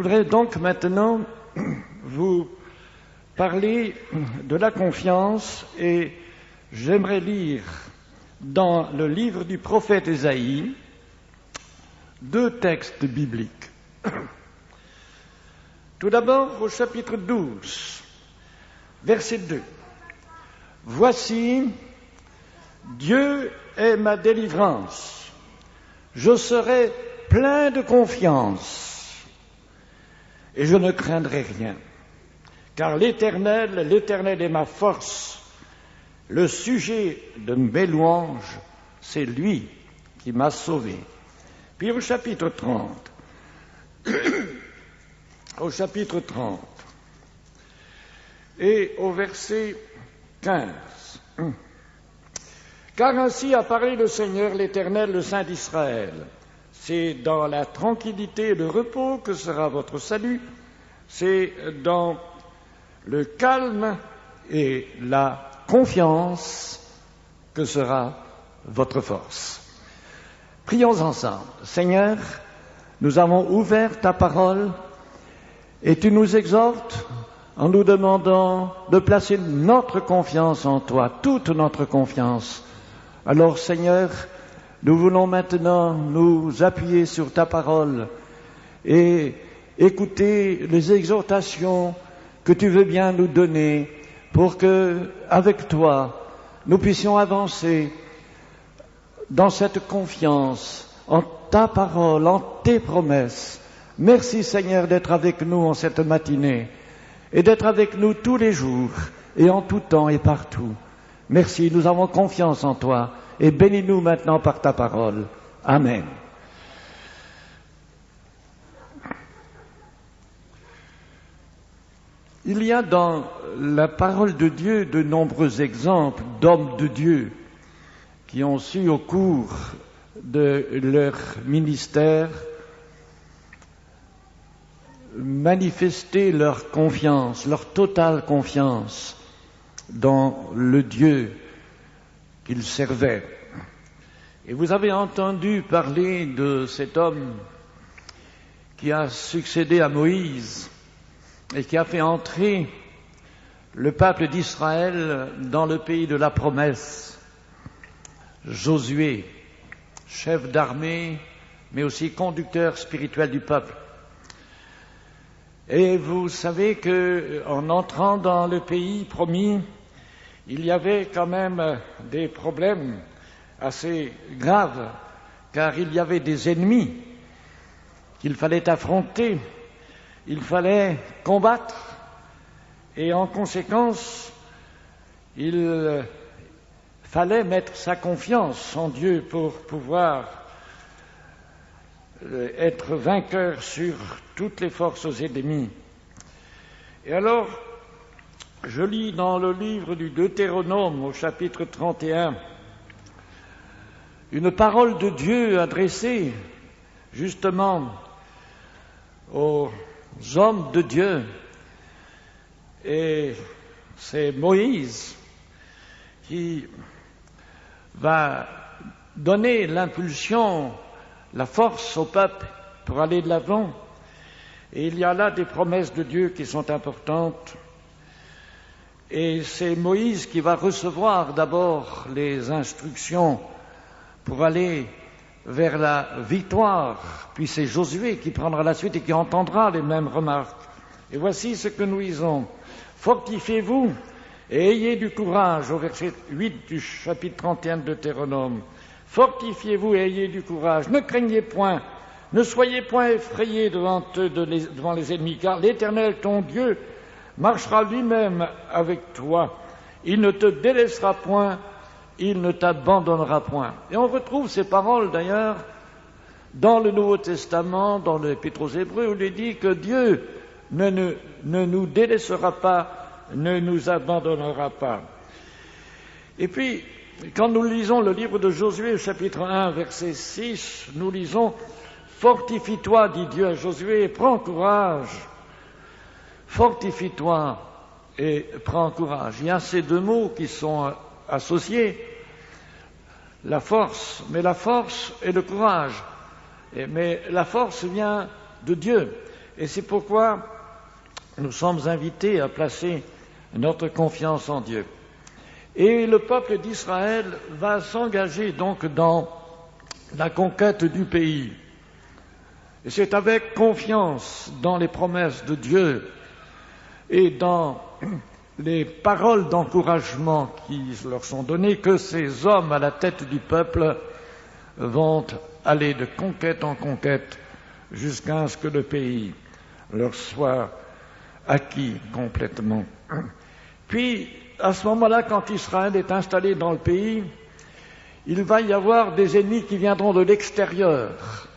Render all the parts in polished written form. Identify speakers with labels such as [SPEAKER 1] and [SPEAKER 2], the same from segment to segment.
[SPEAKER 1] Je voudrais donc maintenant vous parler de la confiance et j'aimerais lire dans le livre du prophète Ésaïe 2 textes bibliques. Tout d'abord au chapitre 12, verset 2. « Voici, Dieu est ma délivrance, je serai plein de confiance. Et je ne craindrai rien, car l'Éternel est ma force. Le sujet de mes louanges, c'est lui qui m'a sauvé. » Puis au chapitre 30, et au verset 15. « Car ainsi a parlé le Seigneur, l'Éternel, le Saint d'Israël. C'est dans la tranquillité et le repos que sera votre salut, c'est dans le calme et la confiance que sera votre force. » Prions ensemble. Seigneur, nous avons ouvert ta parole et tu nous exhortes en nous demandant de placer notre confiance en toi, toute notre confiance. Alors Seigneur, nous voulons maintenant nous appuyer sur ta parole et écouter les exhortations que tu veux bien nous donner pour que, avec toi, nous puissions avancer dans cette confiance en ta parole, en tes promesses. Merci Seigneur d'être avec nous en cette matinée et d'être avec nous tous les jours et en tout temps et partout. Merci, nous avons confiance en toi et bénis-nous maintenant par ta parole. Amen. Il y a dans la parole de Dieu de nombreux exemples d'hommes de Dieu qui ont su au cours de leur ministère manifester leur confiance, leur totale confiance dans le Dieu qu'ils servaient. Et vous avez entendu parler de cet homme qui a succédé à Moïse et qui a fait entrer le peuple d'Israël dans le pays de la promesse. Josué, chef d'armée, mais aussi conducteur spirituel du peuple. Et vous savez que, en entrant dans le pays promis, il y avait quand même des problèmes assez graves, car il y avait des ennemis qu'il fallait affronter, il fallait combattre, et en conséquence, il fallait mettre sa confiance en Dieu pour pouvoir être vainqueur sur toutes les forces ennemies. Et alors, je lis dans le livre du Deutéronome, au chapitre 31, une parole de Dieu adressée justement aux hommes de Dieu. Et c'est Moïse qui va donner l'impulsion, la force au peuple pour aller de l'avant. Et il y a là des promesses de Dieu qui sont importantes. Et c'est Moïse qui va recevoir d'abord les instructions pour aller vers la victoire. Puis c'est Josué qui prendra la suite et qui entendra les mêmes remarques. Et voici ce que nous lisons. « Fortifiez-vous et ayez du courage » au verset 8 du chapitre 31 de Deutéronome. « Fortifiez-vous et ayez du courage. Ne craignez point, ne soyez point effrayés devant les ennemis, car l'Éternel, ton Dieu, marchera lui-même avec toi. Il ne te délaissera point, il ne t'abandonnera point. » Et on retrouve ces paroles d'ailleurs dans le Nouveau Testament, dans l'Épître aux Hébreux, où il est dit que Dieu ne nous délaissera pas, ne nous abandonnera pas. Et puis, quand nous lisons le livre de Josué, chapitre 1, verset 6, nous lisons « Fortifie-toi, dit Dieu à Josué, et prends courage. » Fortifie-toi et prends courage. Il y a ces deux mots qui sont associés, la force, mais la force et le courage. Mais la force vient de Dieu. Et c'est pourquoi nous sommes invités à placer notre confiance en Dieu. Et le peuple d'Israël va s'engager donc dans la conquête du pays. Et c'est avec confiance dans les promesses de Dieu et dans les paroles d'encouragement qui leur sont données que ces hommes à la tête du peuple vont aller de conquête en conquête jusqu'à ce que le pays leur soit acquis complètement. Puis, à ce moment-là, quand Israël est installé dans le pays, il va y avoir des ennemis qui viendront de l'extérieur.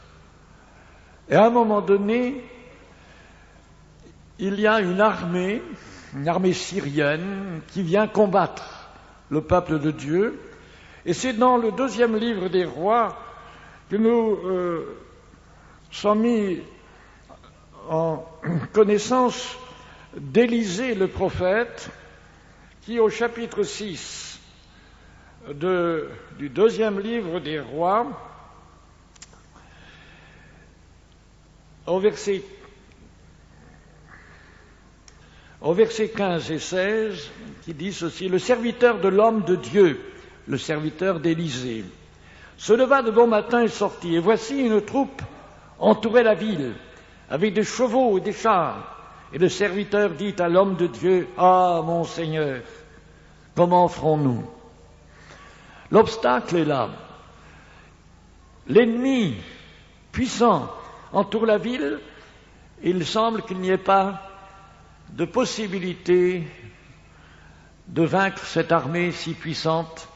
[SPEAKER 1] Et à un moment donné, il y a une armée syrienne qui vient combattre le peuple de Dieu. Et c'est dans le 2e livre des rois que nous sommes mis en connaissance d'Élisée le prophète, qui au chapitre 6 du 2e livre des rois, au verset 15 et 16, qui dit ceci: « Le serviteur de l'homme de Dieu, le serviteur d'Élisée, se leva de bon matin et sortit, et voici une troupe entourait la ville, avec des chevaux et des chars. Et le serviteur dit à l'homme de Dieu: « Ah, mon Seigneur, comment ferons-nous » L'obstacle est là. L'ennemi puissant entoure la ville, et il semble qu'il n'y ait pas de possibilité de vaincre cette armée si puissante.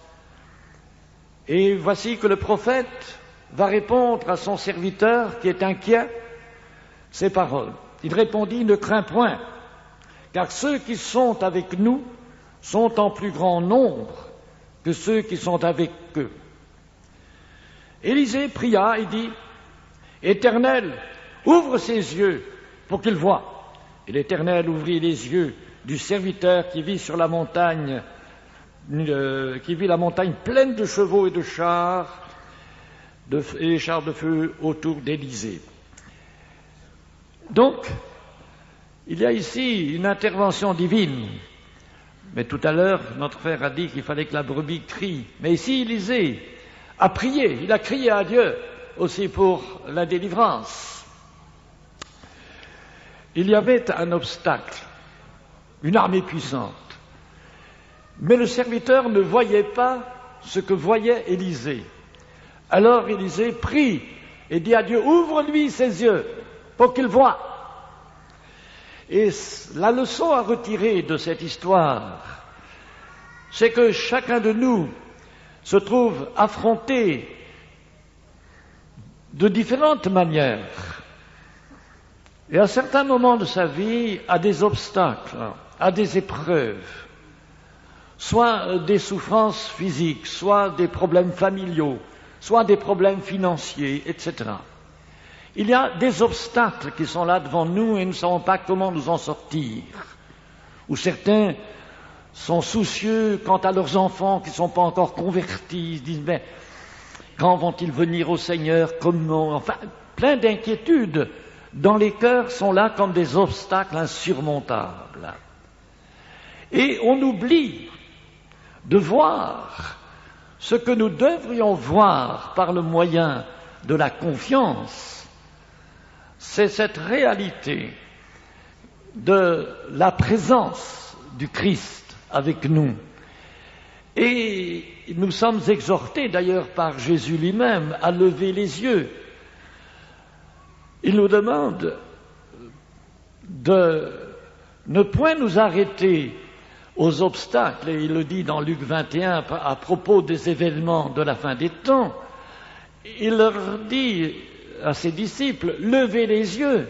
[SPEAKER 1] Et voici que le prophète va répondre à son serviteur qui est inquiet ces paroles. Il répondit: « Ne crains point, car ceux qui sont avec nous sont en plus grand nombre que ceux qui sont avec eux. » Élisée pria et dit: « Éternel, ouvre ses yeux pour qu'il voie. » Et l'Éternel ouvrit les yeux du serviteur qui vit sur la montagne, qui vit la montagne pleine de chevaux et de chars, et les chars de feu autour d'Élisée. Donc, il y a ici une intervention divine. Mais tout à l'heure, notre frère a dit qu'il fallait que la brebis crie. Mais ici, Élisée a prié, il a crié à Dieu aussi pour la délivrance. Il y avait un obstacle, une armée puissante. Mais le serviteur ne voyait pas ce que voyait Élisée. Alors Élisée prie et dit à Dieu: « Ouvre-lui ses yeux pour qu'il voie. » Et la leçon à retirer de cette histoire, c'est que chacun de nous se trouve affronté de différentes manières. Et à certains moments de sa vie, à des obstacles, à des épreuves, soit des souffrances physiques, soit des problèmes familiaux, soit des problèmes financiers, etc. Il y a des obstacles qui sont là devant nous et nous ne savons pas comment nous en sortir. Ou certains sont soucieux quant à leurs enfants qui ne sont pas encore convertis. Ils disent: « Mais quand vont-ils venir au Seigneur? Comment ?» Enfin, plein d'inquiétudes dans les cœurs sont là comme des obstacles insurmontables. Et on oublie de voir ce que nous devrions voir par le moyen de la confiance. C'est cette réalité de la présence du Christ avec nous. Et nous sommes exhortés d'ailleurs par Jésus lui-même à lever les yeux. Il nous demande de ne point nous arrêter aux obstacles, et il le dit dans Luc 21 à propos des événements de la fin des temps. Il leur dit à ses disciples: « Levez les yeux,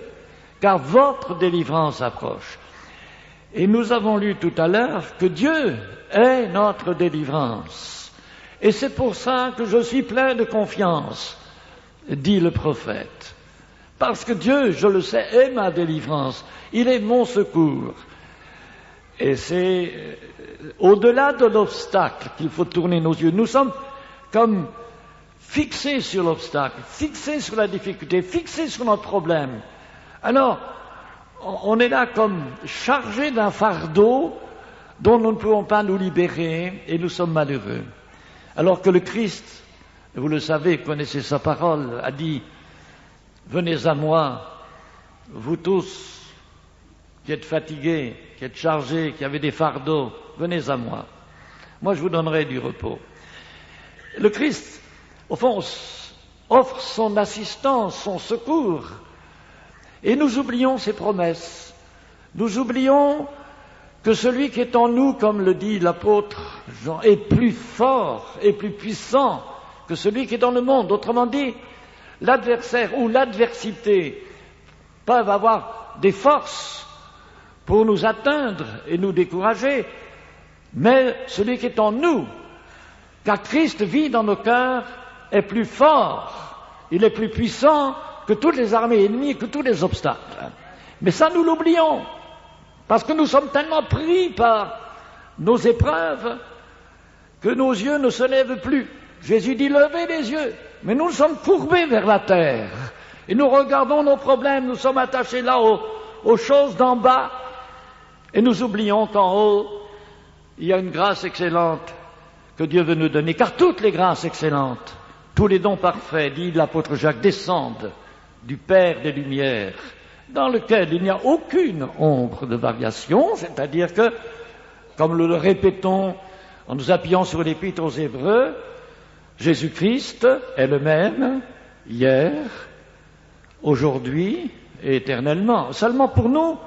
[SPEAKER 1] car votre délivrance approche. » Et nous avons lu tout à l'heure que Dieu est notre délivrance. Et c'est pour ça que je suis plein de confiance, dit le prophète. Parce que Dieu, je le sais, est ma délivrance. Il est mon secours. Et c'est au-delà de l'obstacle qu'il faut tourner nos yeux. Nous sommes comme fixés sur l'obstacle, fixés sur la difficulté, fixés sur notre problème. Alors, on est là comme chargé d'un fardeau dont nous ne pouvons pas nous libérer et nous sommes malheureux. Alors que le Christ, vous le savez, connaissez sa parole, a dit « Venez à moi, vous tous qui êtes fatigués, qui êtes chargés, qui avez des fardeaux, venez à moi. Moi, je vous donnerai du repos. » Le Christ, au fond, offre son assistance, son secours. Et nous oublions ses promesses. Nous oublions que celui qui est en nous, comme le dit l'apôtre Jean, est plus fort et plus puissant que celui qui est dans le monde. Autrement dit, l'adversaire ou l'adversité peuvent avoir des forces pour nous atteindre et nous décourager, mais celui qui est en nous, car Christ vit dans nos cœurs, est plus fort, il est plus puissant que toutes les armées ennemies, que tous les obstacles. Mais ça, nous l'oublions, parce que nous sommes tellement pris par nos épreuves que nos yeux ne se lèvent plus. Jésus dit « Levez les yeux », mais nous sommes courbés vers la terre, et nous regardons nos problèmes, nous sommes attachés là aux choses d'en bas, et nous oublions qu'en haut, il y a une grâce excellente que Dieu veut nous donner, car toutes les grâces excellentes, tous les dons parfaits, dit l'apôtre Jacques, descendent du Père des Lumières, dans lequel il n'y a aucune ombre de variation, c'est-à-dire que, comme nous le répétons en nous appuyant sur l'Épître aux Hébreux, Jésus-Christ est le même hier, aujourd'hui et éternellement. Seulement pour nous,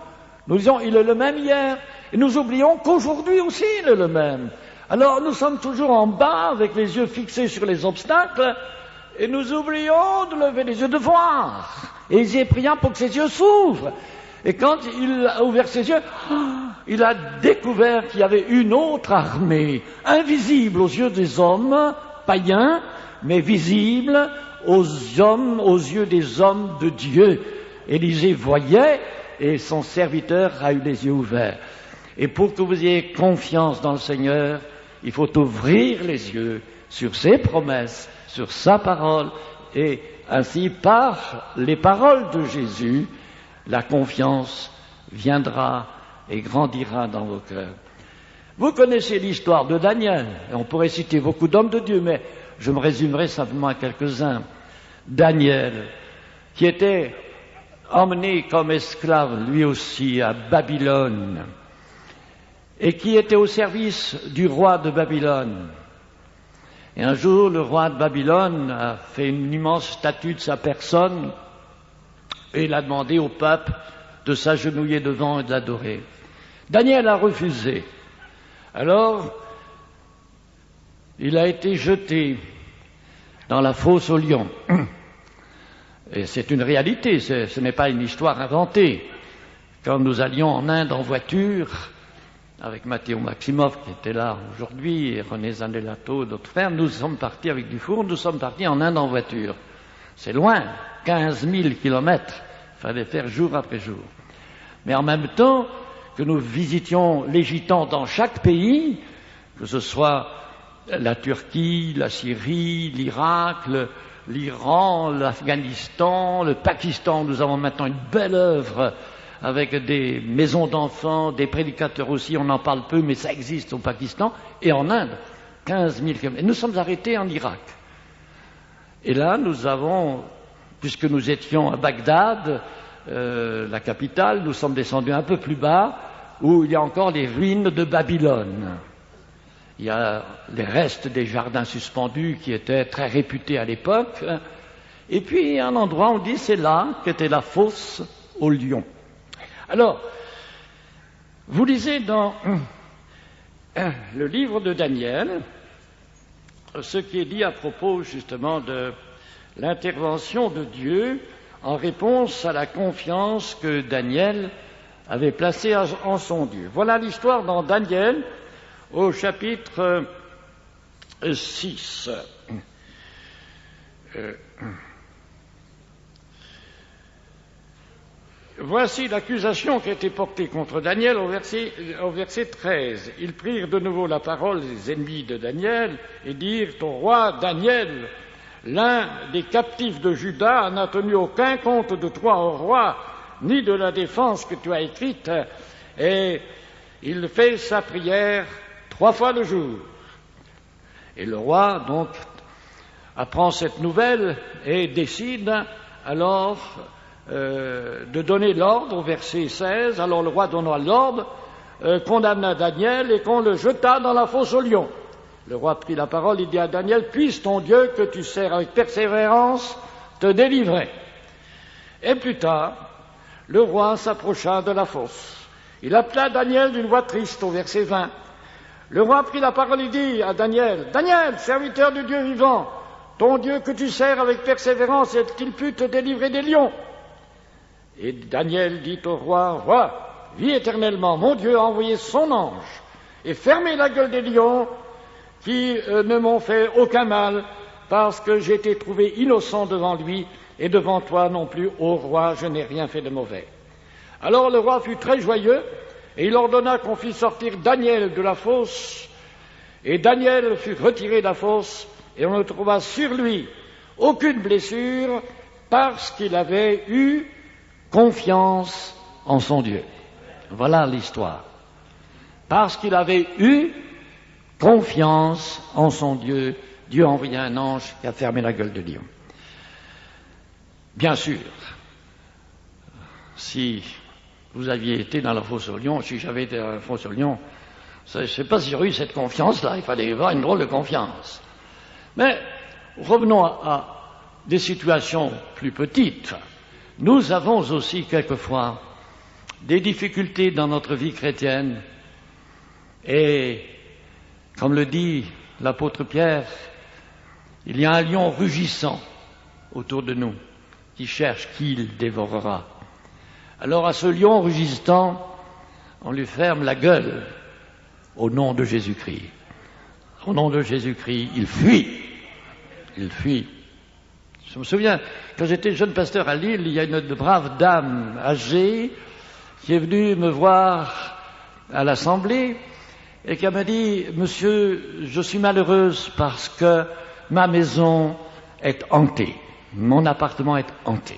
[SPEAKER 1] nous disons il est le même hier, et nous oublions qu'aujourd'hui aussi il est le même. Alors nous sommes toujours en bas avec les yeux fixés sur les obstacles et nous oublions de lever les yeux, de voir. Et Isaïe priant pour que ses yeux s'ouvrent. Et quand il a ouvert ses yeux, il a découvert qu'il y avait une autre armée, invisible aux yeux des hommes, païens, mais visible aux hommes, aux yeux des hommes de Dieu. Élisée voyait et son serviteur a eu les yeux ouverts. Et pour que vous ayez confiance dans le Seigneur, il faut ouvrir les yeux sur ses promesses, sur sa parole, et ainsi, par les paroles de Jésus, la confiance viendra et grandira dans vos cœurs. Vous connaissez l'histoire de Daniel, et on pourrait citer beaucoup d'hommes de Dieu, mais je me résumerai simplement à quelques-uns. Daniel, qui était emmené comme esclave, lui aussi, à Babylone, et qui était au service du roi de Babylone. Et un jour, le roi de Babylone a fait une immense statue de sa personne et il a demandé au peuple de s'agenouiller devant et de l'adorer. Daniel a refusé. Alors, il a été jeté dans la fosse aux lions. Et c'est une réalité, ce n'est pas une histoire inventée. Quand nous allions en Inde en voiture, avec Matteo Maximov qui était là aujourd'hui, et René Zandellato, d'autres frères, nous sommes partis avec Dufour, nous sommes partis en Inde en voiture. C'est loin, 15 000 kilomètres, il fallait faire jour après jour. Mais en même temps que nous visitions les gitans dans chaque pays, que ce soit la Turquie, la Syrie, l'Irak, l'Iran, l'Afghanistan, le Pakistan, nous avons maintenant une belle œuvre avec des maisons d'enfants, des prédicateurs aussi, on en parle peu, mais ça existe au Pakistan, et en Inde, 15 000 km. Et nous sommes arrêtés en Irak. Et là, nous avons, puisque nous étions à Bagdad, la capitale, nous sommes descendus un peu plus bas, où il y a encore les ruines de Babylone. Il y a les restes des jardins suspendus qui étaient très réputés à l'époque. Et puis, un endroit, on dit, c'est là qu'était la fosse aux lions. Alors, vous lisez dans le livre de Daniel ce qui est dit à propos justement de l'intervention de Dieu en réponse à la confiance que Daniel avait placée en son Dieu. Voilà l'histoire dans Daniel au chapitre 6. Voici l'accusation qui a été portée contre Daniel au verset 13. Ils prirent de nouveau la parole, les ennemis de Daniel, et dirent au roi Daniel, l'un des captifs de Juda n'a tenu aucun compte de toi, ô roi, ni de la défense que tu as écrite. Et il fait sa prière 3 fois le jour. Et le roi, donc, apprend cette nouvelle et décide alors de donner l'ordre au verset 16. Alors le roi donna l'ordre, condamna Daniel et qu'on le jeta dans la fosse aux lions. Le roi prit la parole, il dit à Daniel, puisse ton Dieu que tu sers avec persévérance te délivrer. Et plus tard, le roi s'approcha de la fosse. Il appela Daniel d'une voix triste au verset 20. Le roi prit la parole et dit à Daniel, Daniel, serviteur du Dieu vivant, ton Dieu que tu sers avec persévérance, est-il pu te délivrer des lions? Et Daniel dit au roi, Roi, vis éternellement, mon Dieu a envoyé son ange et fermé la gueule des lions qui ne m'ont fait aucun mal parce que j'ai été trouvé innocent devant lui et devant toi non plus, ô roi, je n'ai rien fait de mauvais. Alors le roi fut très joyeux et il ordonna qu'on fît sortir Daniel de la fosse. Et Daniel fut retiré de la fosse et on ne trouva sur lui aucune blessure parce qu'il avait eu confiance en son Dieu. Voilà l'histoire. Parce qu'il avait eu confiance en son Dieu, Dieu a envoyé un ange qui a fermé la gueule de lion. Bien sûr, si vous aviez été dans la fosse aux lions, si j'avais été dans la fosse aux lions, je ne sais pas si j'aurais eu cette confiance-là, il fallait avoir une drôle de confiance. Mais revenons à des situations plus petites. Nous avons aussi quelquefois des difficultés dans notre vie chrétienne et, comme le dit l'apôtre Pierre, il y a un lion rugissant autour de nous qui cherche qui il dévorera. Alors à ce lion rugissant, on lui ferme la gueule au nom de Jésus-Christ. Au nom de Jésus-Christ, il fuit. Il fuit. Je me souviens, quand j'étais jeune pasteur à Lille, il y a une brave dame âgée qui est venue me voir à l'Assemblée et qui m'a dit, Monsieur, je suis malheureuse parce que ma maison est hantée. Mon appartement est hanté.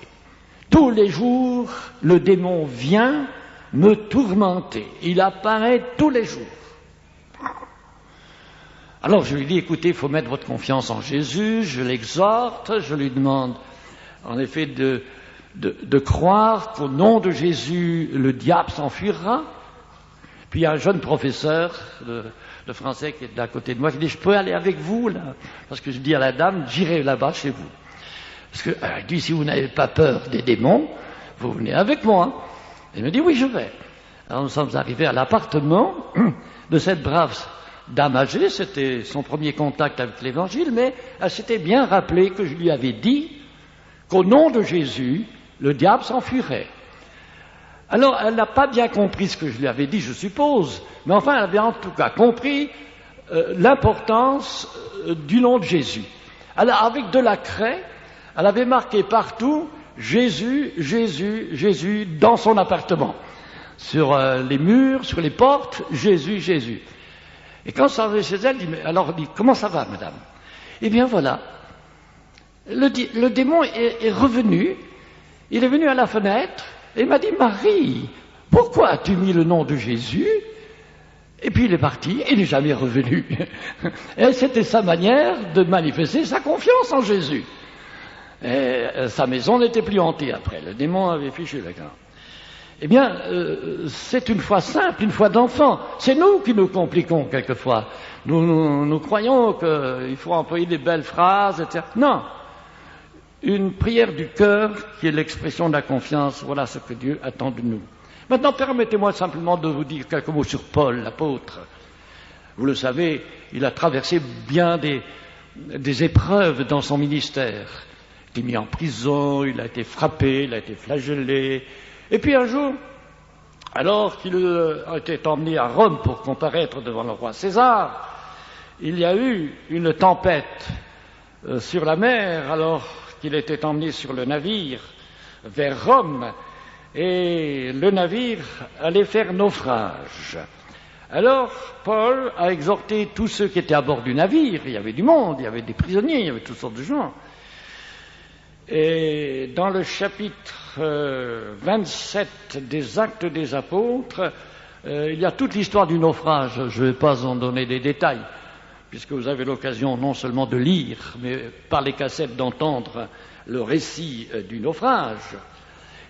[SPEAKER 1] Tous les jours, le démon vient me tourmenter. Il apparaît tous les jours. Alors je lui dis, écoutez, il faut mettre votre confiance en Jésus, je l'exhorte, je lui demande en effet de croire qu'au nom de Jésus, le diable s'enfuira. Puis il y a un jeune professeur de français qui est à côté de moi qui dit, je peux aller avec vous là? Parce que je dis à la dame, j'irai là-bas chez vous. Parce que, il dit, si vous n'avez pas peur des démons, vous venez avec moi. Il me dit, oui, je vais. Alors nous sommes arrivés à l'appartement de cette brave dame âgée, c'était son premier contact avec l'Évangile, mais elle s'était bien rappelé que je lui avais dit qu'au nom de Jésus, le diable s'enfuirait. Alors, elle n'a pas bien compris ce que je lui avais dit, je suppose, mais enfin, elle avait en tout cas compris l'importance du nom de Jésus. Alors, avec de la craie, elle avait marqué partout Jésus, Jésus, Jésus dans son appartement. Sur les murs, sur les portes, Jésus, Jésus. Et quand ça arrivait chez elle, elle dit, comment ça va, madame? Eh bien voilà, le démon est revenu, il est venu à la fenêtre, et il m'a dit, Marie, pourquoi as-tu mis le nom de Jésus? Et puis il est parti, et il n'est jamais revenu. Et c'était sa manière de manifester sa confiance en Jésus. Et sa maison n'était plus hantée après, le démon avait fichu la camp. Eh bien, c'est une foi simple, une foi d'enfant. C'est nous qui nous compliquons quelquefois. Nous croyons qu'il faut employer des belles phrases, etc. Non. Une prière du cœur qui est l'expression de la confiance, voilà ce que Dieu attend de nous. Maintenant, permettez-moi simplement de vous dire quelques mots sur Paul, l'apôtre. Vous le savez, il a traversé bien des épreuves dans son ministère. Il a été mis en prison, il a été frappé, il a été flagellé. Et puis un jour, alors qu'il a été emmené à Rome pour comparaître devant le roi César, il y a eu une tempête sur la mer alors qu'il était emmené sur le navire vers Rome et le navire allait faire naufrage. Alors Paul a exhorté tous ceux qui étaient à bord du navire, il y avait du monde, il y avait des prisonniers, il y avait toutes sortes de gens. Et dans le chapitre 27 des Actes des Apôtres, il y a toute l'histoire du naufrage. Je ne vais pas en donner des détails, puisque vous avez l'occasion non seulement de lire, mais par les cassettes d'entendre le récit du naufrage.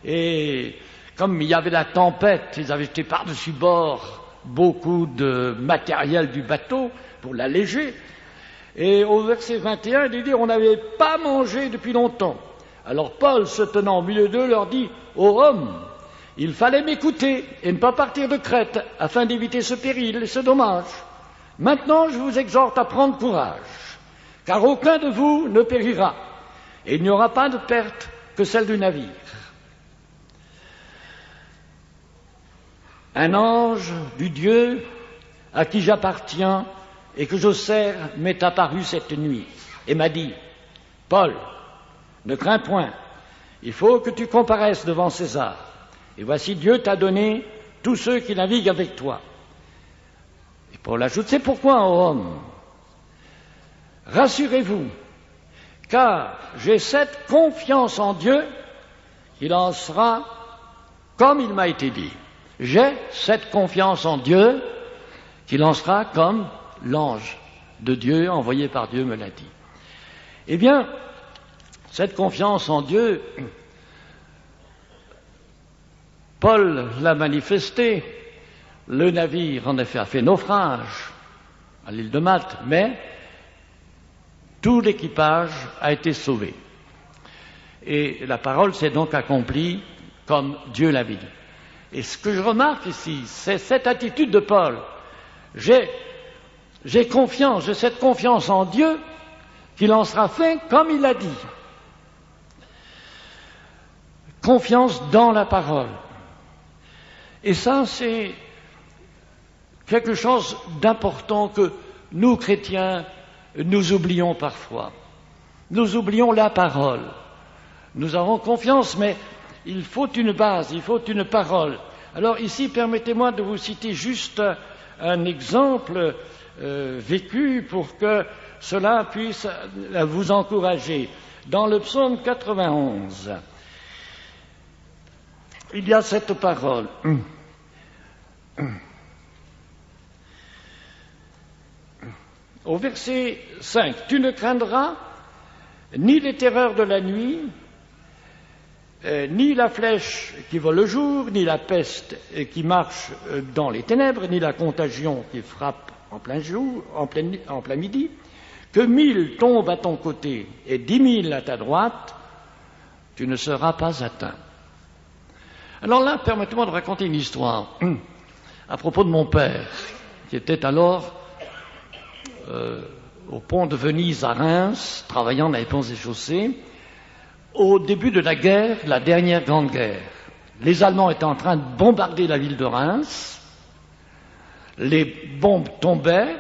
[SPEAKER 1] Et comme il y avait la tempête, ils avaient jeté par-dessus bord beaucoup de matériel du bateau pour l'alléger. Et au verset 21, il dit « On n'avait pas mangé depuis longtemps ». Alors Paul, se tenant au milieu d'eux, leur dit « Ô hommes, il fallait m'écouter et ne pas partir de Crète afin d'éviter ce péril et ce dommage. Maintenant, je vous exhorte à prendre courage, car aucun de vous ne périra, et il n'y aura pas de perte que celle du navire. » Un ange du Dieu à qui j'appartiens et que je sers m'est apparu cette nuit et m'a dit « Paul, ne crains point, il faut que tu comparaisses devant César. Et voici Dieu t'a donné tous ceux qui naviguent avec toi. » Et Paul ajoute « C'est pourquoi, ô homme, rassurez-vous, car j'ai cette confiance en Dieu qu'il en sera comme il m'a été dit. J'ai cette confiance en Dieu qu'il en sera comme l'ange de Dieu envoyé par Dieu me l'a dit. » Eh bien, cette confiance en Dieu, Paul l'a manifestée. Le navire, en effet, a fait naufrage à l'île de Malte, mais tout l'équipage a été sauvé. Et la parole s'est donc accomplie comme Dieu l'avait dit. Et ce que je remarque ici, c'est cette attitude de Paul. J'ai cette confiance en Dieu qu'il en sera fait comme il l'a dit. Confiance dans la parole. Et ça, c'est quelque chose d'important que nous, chrétiens, nous oublions parfois. Nous oublions la parole. Nous avons confiance, mais il faut une base, il faut une parole. Alors ici, permettez-moi de vous citer juste un exemple vécu pour que cela puisse vous encourager. Dans le psaume 91, il y a cette parole. Au verset 5, « Tu ne craindras ni les terreurs de la nuit, ni la flèche qui vole le jour, ni la peste qui marche dans les ténèbres, ni la contagion qui frappe en plein jour, en plein midi, que 1000 tombent à ton côté et 10 000 à ta droite, tu ne seras pas atteint. » Alors là, permettez-moi de raconter une histoire à propos de mon père, qui était alors au pont de Venise à Reims, travaillant dans les ponts et chaussées, au début de la guerre, la dernière grande guerre. Les Allemands étaient en train de bombarder la ville de Reims, les bombes tombaient,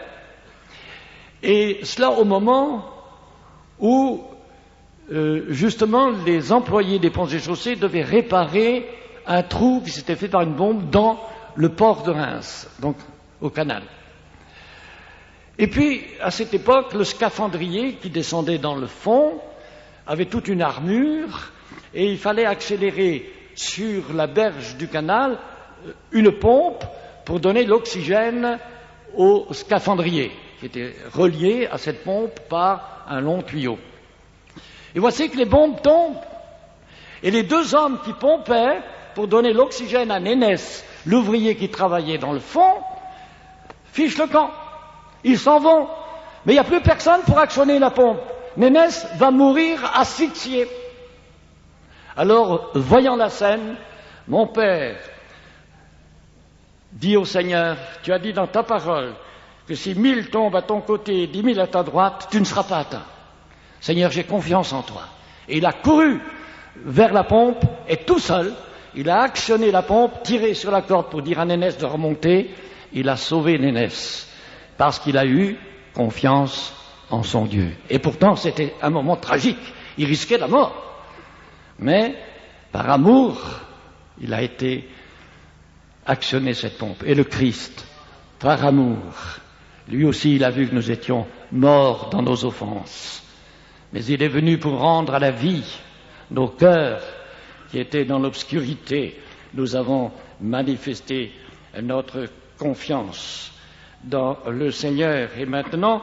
[SPEAKER 1] et cela au moment où justement les employés des ponts et chaussées devaient réparer un trou qui s'était fait par une bombe dans le port de Reims, donc au canal. Et puis, à cette époque, le scaphandrier qui descendait dans le fond avait toute une armure et il fallait accélérer sur la berge du canal une pompe pour donner l'oxygène au scaphandrier qui était relié à cette pompe par un long tuyau. Et voici que les bombes tombent et les deux hommes qui pompaient pour donner l'oxygène à Nénès, l'ouvrier qui travaillait dans le fond, fichent le camp. Ils s'en vont, mais il n'y a plus personne pour actionner la pompe. Nénès va mourir asphyxié. Alors, voyant la scène, mon père dit au Seigneur, tu as dit dans ta parole que si 1000 tombent à ton côté et 10 000 à ta droite, tu ne seras pas atteint. Seigneur, j'ai confiance en toi. Et il a couru vers la pompe et tout seul, il a actionné la pompe, tiré sur la corde pour dire à Nénès de remonter. Il a sauvé Nénès parce qu'il a eu confiance en son Dieu. Et pourtant, c'était un moment tragique. Il risquait la mort. Mais, par amour, il a été actionné cette pompe. Et le Christ, par amour, lui aussi, il a vu que nous étions morts dans nos offenses. Mais il est venu pour rendre à la vie nos cœurs qui étaient dans l'obscurité, nous avons manifesté notre confiance dans le Seigneur. Et maintenant,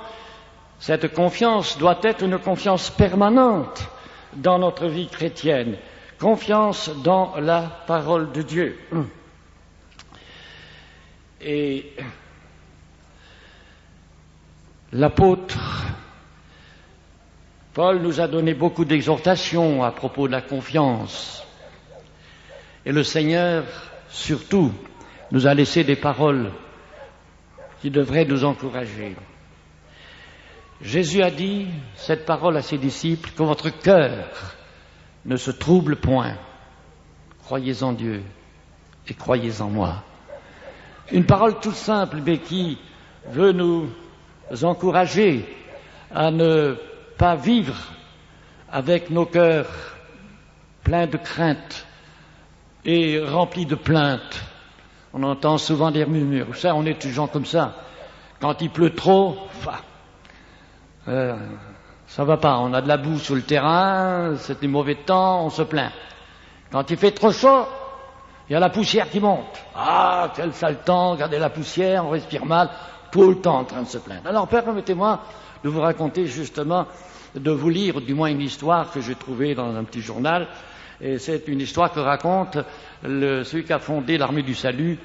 [SPEAKER 1] cette confiance doit être une confiance permanente dans notre vie chrétienne, confiance dans la parole de Dieu. Et l'apôtre Paul nous a donné beaucoup d'exhortations à propos de la confiance. Et le Seigneur, surtout, nous a laissé des paroles qui devraient nous encourager. Jésus a dit cette parole à ses disciples, que votre cœur ne se trouble point. Croyez en Dieu et croyez en moi. Une parole toute simple, mais qui veut nous encourager à ne pas vivre avec nos cœurs pleins de crainte et remplis de plaintes. On entend souvent des murmures. Ça, on est des gens comme ça. Quand il pleut trop, ça va pas. On a de la boue sur le terrain, c'est du mauvais temps, on se plaint. Quand il fait trop chaud, il y a la poussière qui monte. Ah, quel sale temps, regardez la poussière, on respire mal, tout le temps en train de se plaindre. Alors, permettez-moi de vous raconter justement, de vous lire du moins une histoire que j'ai trouvée dans un petit journal. Et c'est une histoire que raconte celui qui a fondé l'armée du salut,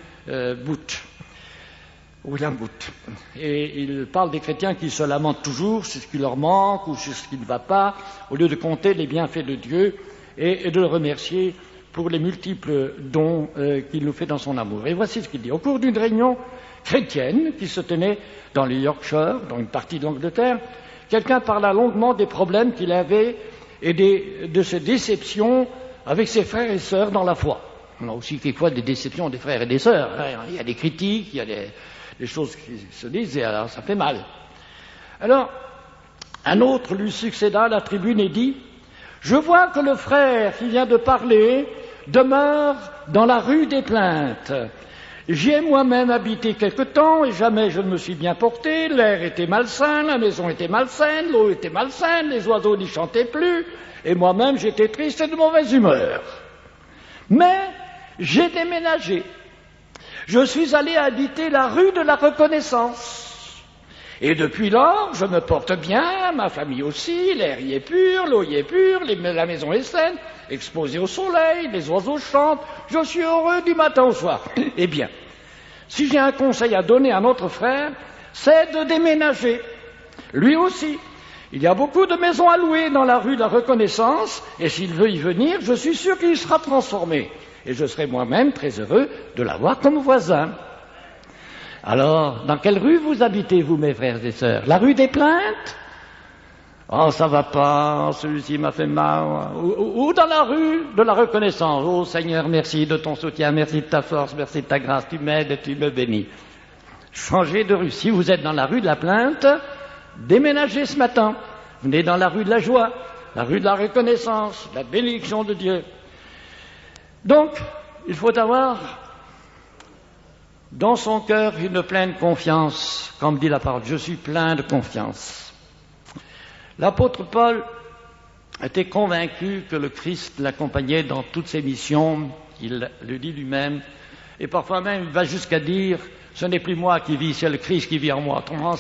[SPEAKER 1] William Booth. Et il parle des chrétiens qui se lamentent toujours sur ce qui leur manque ou sur ce qui ne va pas, au lieu de compter les bienfaits de Dieu et de le remercier pour les multiples dons qu'il nous fait dans son amour. Et voici ce qu'il dit. Au cours d'une réunion chrétienne qui se tenait dans le Yorkshire, dans une partie de l'Angleterre, quelqu'un parla longuement des problèmes qu'il avait et de ses déceptions avec ses frères et sœurs dans la foi. On a aussi quelquefois des déceptions des frères et des sœurs. Il y a des critiques, il y a des choses qui se disent, et alors ça fait mal. Alors, un autre lui succéda à la tribune et dit « Je vois que le frère qui vient de parler demeure dans la rue des Plaintes. J'y ai moi-même habité quelque temps et jamais je ne me suis bien porté. L'air était malsain, la maison était malsaine, l'eau était malsaine, les oiseaux n'y chantaient plus, et moi-même j'étais triste et de mauvaise humeur. Mais j'ai déménagé. Je suis allé habiter la rue de la Reconnaissance. Et depuis lors, je me porte bien, ma famille aussi, l'air y est pur, l'eau y est pure, la maison est saine, exposée au soleil, les oiseaux chantent, je suis heureux du matin au soir. Eh bien, si j'ai un conseil à donner à notre frère, c'est de déménager. Lui aussi. Il y a beaucoup de maisons à louer dans la rue de la Reconnaissance, et s'il veut y venir, je suis sûr qu'il sera transformé. Et je serai moi-même très heureux de l'avoir comme voisin. Alors, dans quelle rue vous habitez, vous, mes frères et sœurs? La rue des Plaintes? Oh, ça va pas, celui-ci m'a fait mal. Ou dans la rue de la Reconnaissance. Oh Seigneur, merci de ton soutien, merci de ta force, merci de ta grâce, tu m'aides et tu me bénis. Changez de rue. Si vous êtes dans la rue de la Plainte, déménagez ce matin. Venez dans la rue de la joie, la rue de la Reconnaissance, la bénédiction de Dieu. Donc, il faut avoir dans son cœur une pleine confiance, comme dit la parole, je suis plein de confiance. L'apôtre Paul était convaincu que le Christ l'accompagnait dans toutes ses missions, il le dit lui-même, et parfois même il va jusqu'à dire, ce n'est plus moi qui vis, c'est le Christ qui vit en moi. Autrement,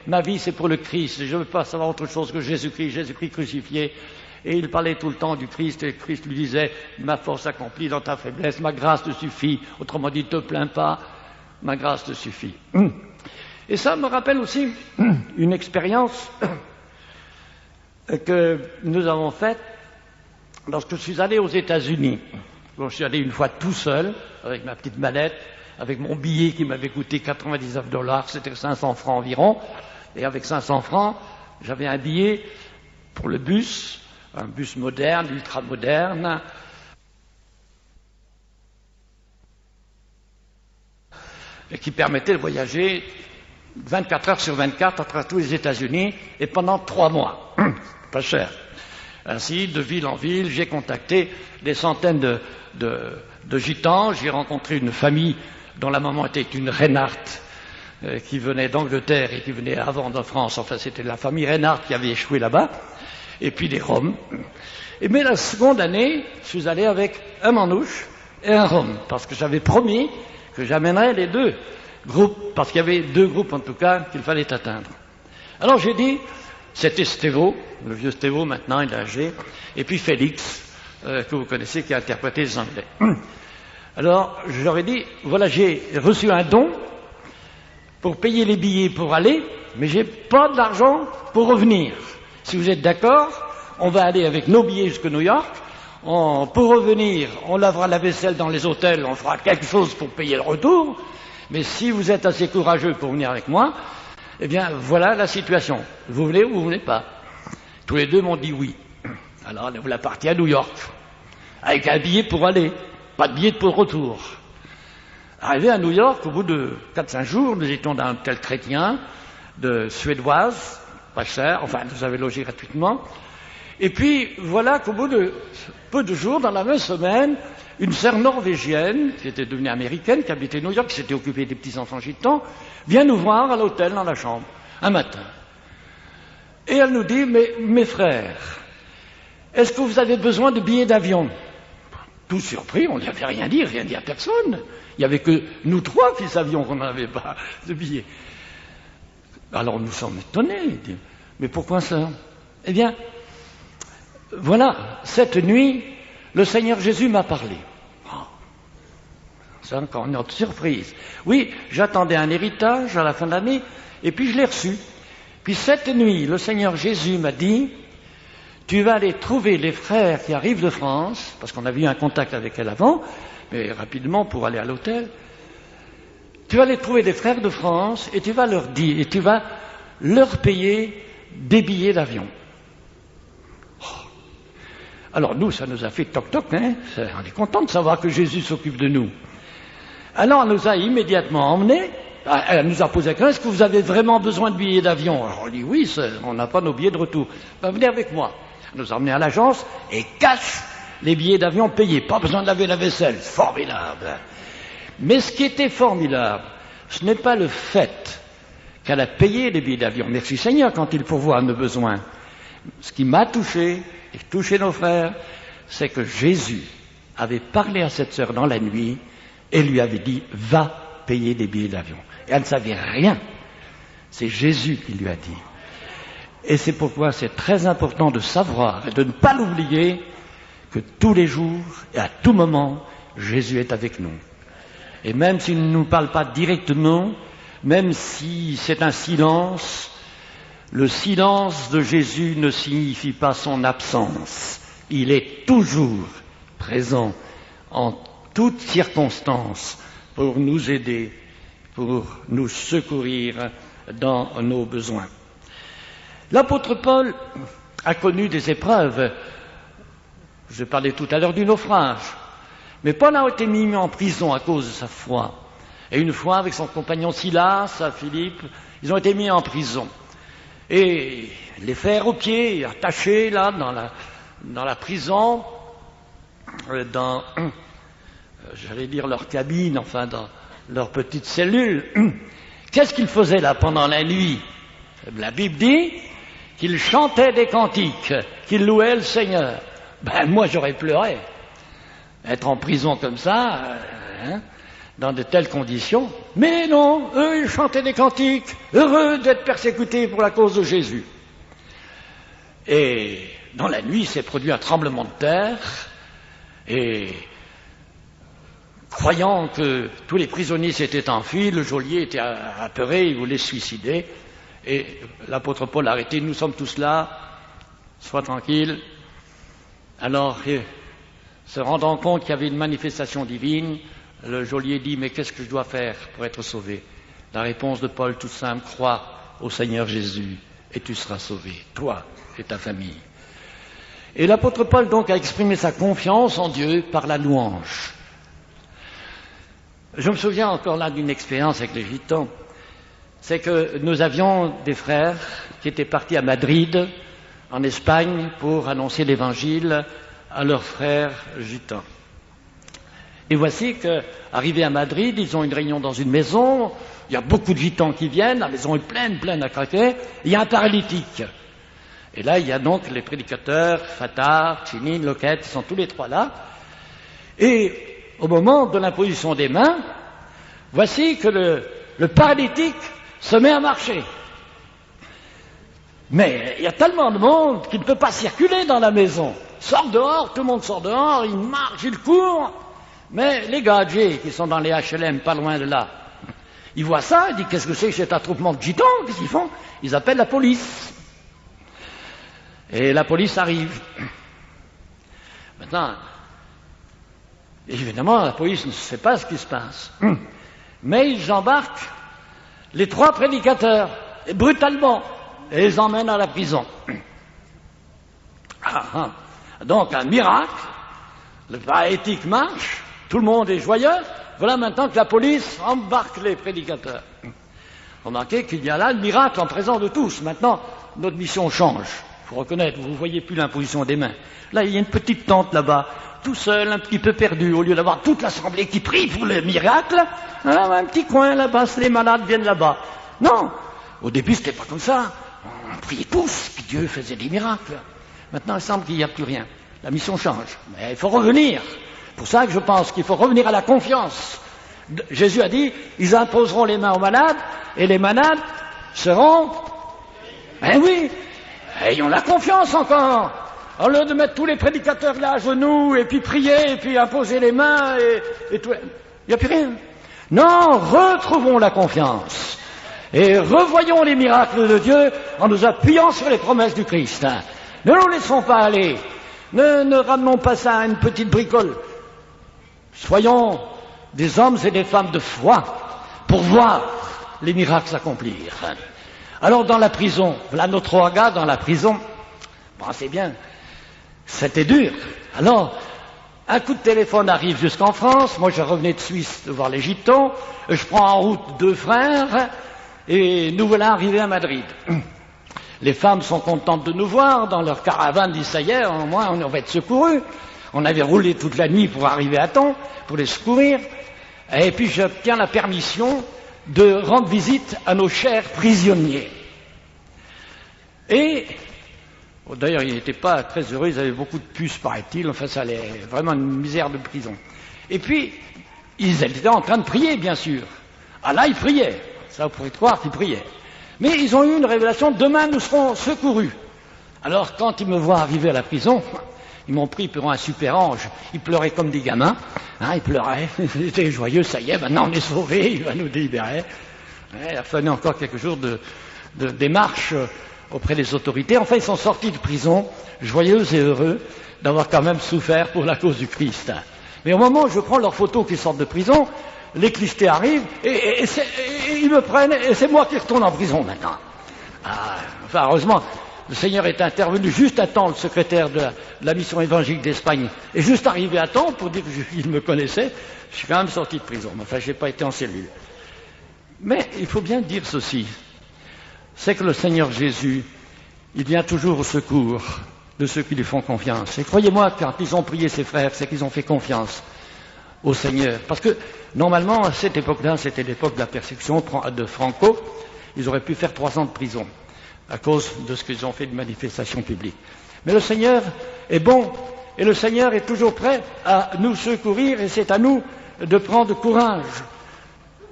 [SPEAKER 1] ma vie c'est pour le Christ, je ne veux pas savoir autre chose que Jésus-Christ crucifié. Et il parlait tout le temps du Christ, et Christ lui disait, ma force accomplie dans ta faiblesse, ma grâce te suffit. Autrement dit, ne te plains pas, ma grâce te suffit. Et ça me rappelle aussi une expérience que nous avons faite lorsque je suis allé aux États-Unis. Bon, je suis allé une fois tout seul, avec ma petite mallette, avec mon billet qui m'avait coûté $99, c'était 500 francs environ. Et avec 500 francs, j'avais un billet pour le bus, un bus moderne, ultra moderne, et qui permettait de voyager 24 heures sur 24 à travers tous les États-Unis et pendant 3 mois. Pas cher. Ainsi, de ville en ville, j'ai contacté des centaines de gitans. J'ai rencontré une famille dont la maman était une Reinhardt, qui venait d'Angleterre et qui venait avant de France. Enfin, c'était la famille Reinhardt qui avait échoué là-bas. et puis des rhums. Mais la seconde année, je suis allé avec un manouche et un rhum, parce que j'avais promis que j'amènerais les deux groupes, parce qu'il y avait deux groupes en tout cas qu'il fallait atteindre. Alors j'ai dit, c'était Stévo, le vieux Stévo maintenant, il est âgé, et puis Félix, que vous connaissez, qui a interprété les Anglais. Alors je leur ai dit, voilà, j'ai reçu un don pour payer les billets pour aller, mais j'ai pas d'argent pour revenir. Si vous êtes d'accord, on va aller avec nos billets jusqu'à New York. Pour revenir, on lavera la vaisselle dans les hôtels, on fera quelque chose pour payer le retour. Mais si vous êtes assez courageux pour venir avec moi, eh bien, voilà la situation. Vous voulez ou vous voulez pas? Tous les deux m'ont dit oui. Alors, on est parti à New York, avec un billet pour aller, pas de billet pour retour. Arrivé à New York, au bout de 4-5 jours, nous étions dans un hôtel chrétien de Suédoise, pas cher, enfin, nous avions logé gratuitement. Et puis, voilà qu'au bout de peu de jours, dans la même semaine, une sœur norvégienne, qui était devenue américaine, qui habitait New York, qui s'était occupée des petits-enfants gitans, vient nous voir à l'hôtel, dans la chambre, un matin. Et elle nous dit, mais mes frères, est-ce que vous avez besoin de billets d'avion? Tout surpris, on n'y avait rien dit à personne. Il n'y avait que nous trois qui savions qu'on n'avait pas de billets. Alors nous sommes étonnés. Mais pourquoi ça? Eh bien, voilà, cette nuit, le Seigneur Jésus m'a parlé. Oh, c'est encore une autre surprise. Oui, j'attendais un héritage à la fin de l'année, et puis je l'ai reçu. Puis cette nuit, le Seigneur Jésus m'a dit, tu vas aller trouver les frères qui arrivent de France, parce qu'on avait eu un contact avec elle avant, mais rapidement pour aller à l'hôtel. Tu vas aller trouver des frères de France et tu vas leur dire, et tu vas leur payer des billets d'avion. Oh. Alors nous, ça nous a fait toc-toc, hein. On est content de savoir que Jésus s'occupe de nous. Alors elle nous a immédiatement emmenés. Elle nous a posé la question, est-ce que vous avez vraiment besoin de billets d'avion? Alors on dit oui, on n'a pas nos billets de retour. Ben, venez avec moi. Elle nous a emmenés à l'agence et cache les billets d'avion payés. Pas besoin de laver la vaisselle. Formidable. Mais ce qui était formidable, ce n'est pas le fait qu'elle a payé les billets d'avion. Merci Seigneur quand il pourvoit à nos besoins. Ce qui m'a touché, et touché nos frères, c'est que Jésus avait parlé à cette sœur dans la nuit et lui avait dit, va payer les billets d'avion. Et elle ne savait rien. C'est Jésus qui lui a dit. Et c'est pourquoi c'est très important de savoir et de ne pas l'oublier que tous les jours et à tout moment, Jésus est avec nous. Et même s'il ne nous parle pas directement, même si c'est un silence, le silence de Jésus ne signifie pas son absence. Il est toujours présent en toutes circonstances pour nous aider, pour nous secourir dans nos besoins. L'apôtre Paul a connu des épreuves. Je parlais tout à l'heure du naufrage. Mais Paul a été mis en prison à cause de sa foi. Et une fois, avec son compagnon Silas, Philippe, ils ont été mis en prison. Et les fers aux pieds, attachés là, dans la prison, dans, j'allais dire leur cabine, enfin dans leur petite cellule. Qu'est-ce qu'ils faisaient là pendant la nuit? La Bible dit qu'ils chantaient des cantiques, qu'ils louaient le Seigneur. Ben moi j'aurais pleuré. Être en prison comme ça, dans de telles conditions. Mais non, eux ils chantaient des cantiques, heureux d'être persécutés pour la cause de Jésus. Et dans la nuit s'est produit un tremblement de terre, et croyant que tous les prisonniers s'étaient enfuis, le geôlier était apeuré, il voulait se suicider, et l'apôtre Paul a arrêté, nous sommes tous là, sois tranquille. Alors, se rendant compte qu'il y avait une manifestation divine, le geôlier dit, mais qu'est-ce que je dois faire pour être sauvé? La réponse de Paul, toute simple, crois au Seigneur Jésus et tu seras sauvé, toi et ta famille. Et l'apôtre Paul donc a exprimé sa confiance en Dieu par la louange. Je me souviens encore là d'une expérience avec les Gitans, c'est que nous avions des frères qui étaient partis à Madrid, en Espagne, pour annoncer l'Évangile à leurs frères gitans. Et voici qu'arrivés à Madrid, ils ont une réunion dans une maison, il y a beaucoup de gitans qui viennent, la maison est pleine à craquer, il y a un paralytique. Et là, il y a donc les prédicateurs, Fatah, Chinin, Loquet, ils sont tous les trois là. Et au moment de l'imposition des mains, voici que le paralytique se met à marcher. Mais il y a tellement de monde qu'il ne peut pas circuler dans la maison. Il sort dehors, tout le monde sort dehors, il marche, il court. Mais les gadgets qui sont dans les HLM, pas loin de là, ils voient ça, ils disent qu'est-ce que c'est que cet attroupement de gitans, qu'est-ce qu'ils font? Ils appellent la police. Et la police arrive. Maintenant, évidemment, la police ne sait pas ce qui se passe. Mais ils embarquent les trois prédicateurs, et brutalement, et les emmènent à la prison. Donc, un miracle, le paralytique marche, tout le monde est joyeux, voilà maintenant que la police embarque les prédicateurs. Remarquez qu'il y a là le miracle en présence de tous. Maintenant, notre mission change. Il faut reconnaître, vous ne voyez plus l'imposition des mains. Là, il y a une petite tente là-bas, tout seul, un petit peu perdu, au lieu d'avoir toute l'assemblée qui prie pour le miracle, alors, un petit coin là-bas, les malades viennent là-bas. Non, au début, c'était pas comme ça. On priait tous, puis Dieu faisait des miracles. Maintenant, il semble qu'il n'y a plus rien. La mission change. Mais il faut revenir. C'est pour ça que je pense qu'il faut revenir à la confiance. Jésus a dit, ils imposeront les mains aux malades, et les malades seront... Ben oui, ayons la confiance encore. Au lieu de mettre tous les prédicateurs là à genoux, et puis prier, et puis imposer les mains, et tout... Il n'y a plus rien. Non, retrouvons la confiance. Et revoyons les miracles de Dieu en nous appuyant sur les promesses du Christ. Ne nous laissons pas aller. Ne ramenons pas ça à une petite bricole. Soyons des hommes et des femmes de foi pour voir les miracles s'accomplir. Alors dans la prison, voilà nos trois gars dans la prison. Bon, c'est bien. C'était dur. Alors, un coup de téléphone arrive jusqu'en France. Moi, je revenais de Suisse de voir les gitans. Je prends en route deux frères et nous voilà arrivés à Madrid. Les femmes sont contentes de nous voir dans leur caravane, disent ça y est, au moins on va être secourus. On avait roulé toute la nuit pour arriver à temps, pour les secourir. Et puis j'obtiens la permission de rendre visite à nos chers prisonniers. Et, d'ailleurs, ils n'étaient pas très heureux, ils avaient beaucoup de puces, paraît-il, enfin ça allait vraiment une misère de prison. Et puis, ils étaient en train de prier, bien sûr. Ah là, ils priaient. Ça, vous pourrez croire qu'ils priaient. Mais ils ont eu une révélation, demain nous serons secourus. Alors, quand ils me voient arriver à la prison, ils m'ont pris pour un super ange. Ils pleuraient comme des gamins. Ils pleuraient, ils étaient joyeux, ça y est, maintenant on est sauvés, il va nous délibérer. Il a fallu encore quelques jours de démarche auprès des autorités. Enfin, ils sont sortis de prison, joyeux et heureux d'avoir quand même souffert pour la cause du Christ. Mais au moment où je prends leurs photos qui sortent de prison, les clistés arrivent et ils me prennent et c'est moi qui retourne en prison maintenant. Enfin, heureusement, le Seigneur est intervenu juste à temps, le secrétaire de la mission évangélique d'Espagne est juste arrivé à temps pour dire qu'il me connaissait. Je suis quand même sorti de prison, mais enfin, je n'ai pas été en cellule. Mais il faut bien dire ceci, c'est que le Seigneur Jésus, il vient toujours au secours de ceux qui lui font confiance. Et croyez-moi, quand ils ont prié ses frères, c'est qu'ils ont fait confiance au Seigneur. Parce que, normalement, à cette époque-là, c'était l'époque de la persécution de Franco, ils auraient pu faire 3 ans de prison à cause de ce qu'ils ont fait de manifestations publiques. Mais le Seigneur est bon, et le Seigneur est toujours prêt à nous secourir, et c'est à nous de prendre courage.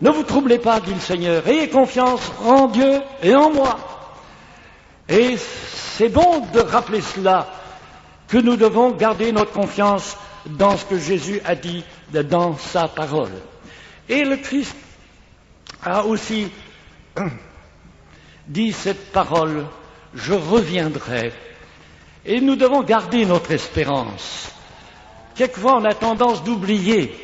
[SPEAKER 1] Ne vous troublez pas, dit le Seigneur, ayez confiance en Dieu et en moi. Et c'est bon de rappeler cela, que nous devons garder notre confiance dans ce que Jésus a dit dans sa parole. Et le Christ a aussi dit cette parole, je reviendrai. Et nous devons garder notre espérance. Quelquefois, on a tendance d'oublier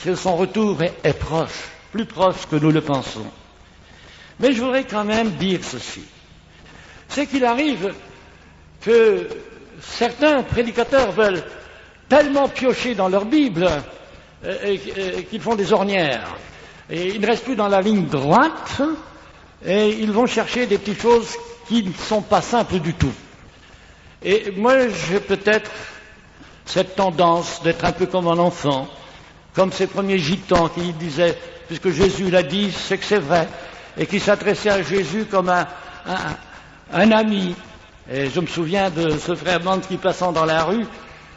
[SPEAKER 1] que son retour est proche, plus proche que nous le pensons. Mais je voudrais quand même dire ceci. C'est qu'il arrive que certains prédicateurs veulent tellement piocher dans leur Bible qu'ils font des ornières. Et ils ne restent plus dans la ligne droite et ils vont chercher des petites choses qui ne sont pas simples du tout. Et moi, j'ai peut-être cette tendance d'être un peu comme un enfant, comme ces premiers gitans qui disaient, puisque Jésus l'a dit, c'est que c'est vrai, et qui s'adressaient à Jésus comme un ami, Et je me souviens de ce frère Band qui, passant dans la rue,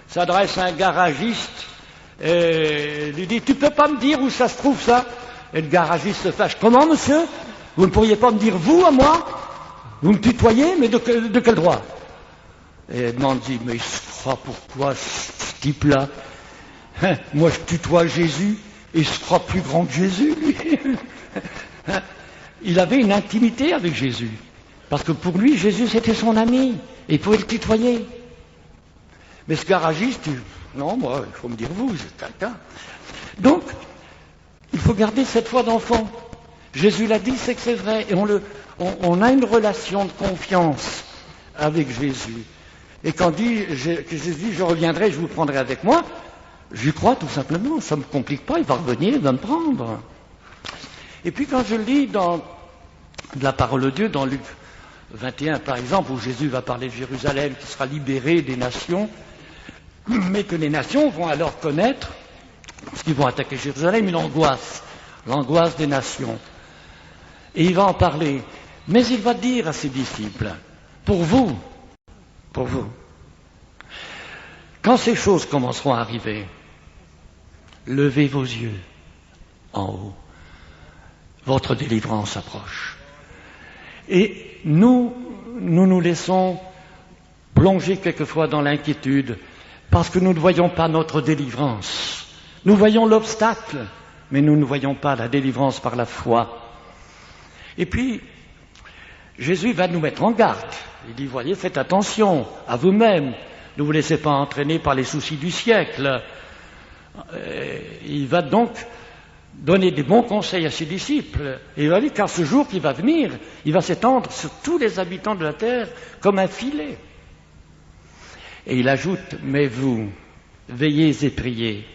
[SPEAKER 1] s'adresse à un garagiste et lui dit « Tu peux pas me dire où ça se trouve, ça ?» Et le garagiste se fâche « Comment, monsieur? Vous ne pourriez pas me dire vous à moi? Vous me tutoyez, mais de quel droit ?» Et Band dit « Mais il se croit pourquoi, ce type-là? Hein, moi, je tutoie Jésus, et il se croit plus grand que Jésus, lui. » Il avait une intimité avec Jésus, parce que pour lui, Jésus, c'était son ami, et il pouvait le tutoyer. Mais ce garagiste, non, moi, il faut me dire vous, c'est quelqu'un. Donc, il faut garder cette foi d'enfant. Jésus l'a dit, c'est que c'est vrai, et on a une relation de confiance avec Jésus. Et quand Jésus dit, je reviendrai, je vous prendrai avec moi, j'y crois tout simplement, ça ne me complique pas, il va revenir, il va me prendre. Et puis quand je lis dans la parole de Dieu, dans Luc 21 par exemple, où Jésus va parler de Jérusalem qui sera libérée des nations, mais que les nations vont alors connaître, parce qu'ils vont attaquer Jérusalem, une angoisse, l'angoisse des nations. Et il va en parler. Mais il va dire à ses disciples, pour vous, quand ces choses commenceront à arriver, levez vos yeux en haut. Votre délivrance approche. Et nous laissons plonger quelquefois dans l'inquiétude parce que nous ne voyons pas notre délivrance. Nous voyons l'obstacle, mais nous ne voyons pas la délivrance par la foi. Et puis, Jésus va nous mettre en garde. Il dit, voyez, faites attention à vous-même. Ne vous laissez pas entraîner par les soucis du siècle. Il va donc donner des bons conseils à ses disciples. Et il va dire, car ce jour qui va venir, il va s'étendre sur tous les habitants de la terre comme un filet. Et il ajoute, mais vous, veillez et priez.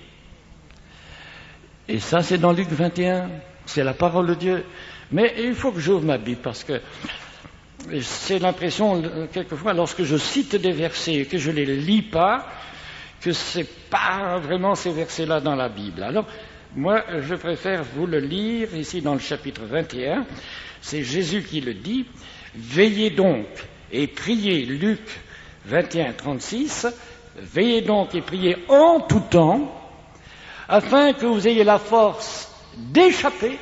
[SPEAKER 1] Et ça, c'est dans Luc 21, c'est la parole de Dieu. Mais il faut que j'ouvre ma Bible, parce que c'est l'impression, quelquefois, lorsque je cite des versets et que je ne les lis pas, que c'est pas vraiment ces versets-là dans la Bible. Alors, moi, je préfère vous le lire ici dans le chapitre 21. C'est Jésus qui le dit. Veillez donc et priez, Luc 21, 36. Veillez donc et priez en tout temps, afin que vous ayez la force d'échapper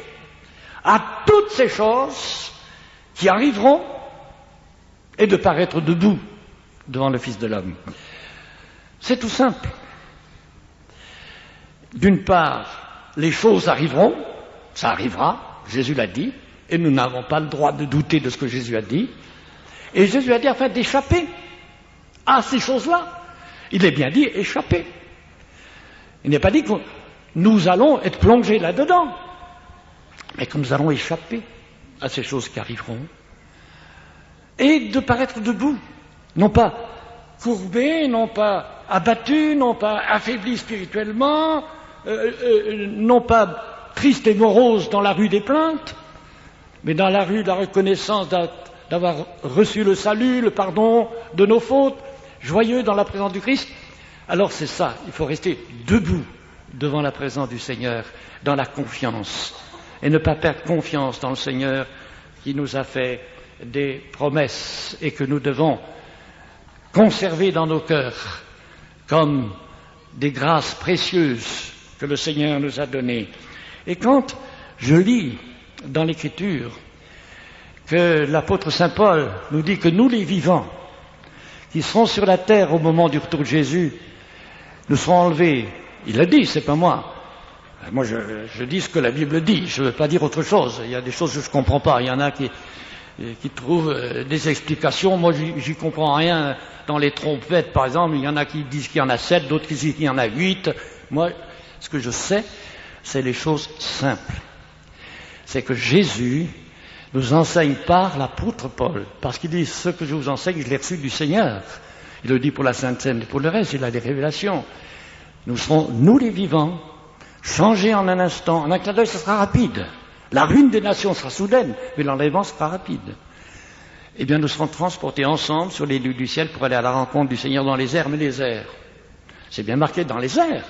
[SPEAKER 1] à toutes ces choses qui arriveront et de paraître debout devant le Fils de l'homme. C'est tout simple. D'une part, les choses arriveront, ça arrivera, Jésus l'a dit, et nous n'avons pas le droit de douter de ce que Jésus a dit. Et Jésus a dit afin d'échapper à ces choses-là. Il est bien dit échapper. Il n'est pas dit que nous allons être plongés là-dedans, mais que nous allons échapper à ces choses qui arriveront. Et de paraître debout, non pas courbés, non pas abattus, non pas affaiblis spirituellement, non pas triste et morose dans la rue des plaintes, mais dans la rue de la reconnaissance d'avoir reçu le salut, le pardon de nos fautes, joyeux dans la présence du Christ. Alors c'est ça, il faut rester debout devant la présence du Seigneur, dans la confiance, et ne pas perdre confiance dans le Seigneur qui nous a fait des promesses et que nous devons conserver dans nos cœurs comme des grâces précieuses que le Seigneur nous a données. Et quand je lis dans l'Écriture que l'apôtre Saint Paul nous dit que nous les vivants, qui seront sur la terre au moment du retour de Jésus, nous serons enlevés. Il l'a dit, c'est pas moi. Moi, je dis ce que la Bible dit, je ne veux pas dire autre chose. Il y a des choses que je ne comprends pas. Il y en a qui trouvent des explications. Moi, j'y comprends rien. Dans les trompettes, par exemple, il y en a qui disent qu'il y en a 7, d'autres qui disent qu'il y en a 8. Moi, ce que je sais, c'est les choses simples. C'est que Jésus nous enseigne par l'apôtre Paul, parce qu'il dit, ce que je vous enseigne, je l'ai reçu du Seigneur. Il le dit pour la Sainte Seine et pour le reste, il a des révélations. Nous serons, nous les vivants, changés en un instant. En un clin d'œil, ce sera rapide. La ruine des nations sera soudaine, mais l'enlèvement sera rapide. Eh bien, nous serons transportés ensemble sur les lieux du ciel pour aller à la rencontre du Seigneur dans les airs, mais les airs. C'est bien marqué dans les airs.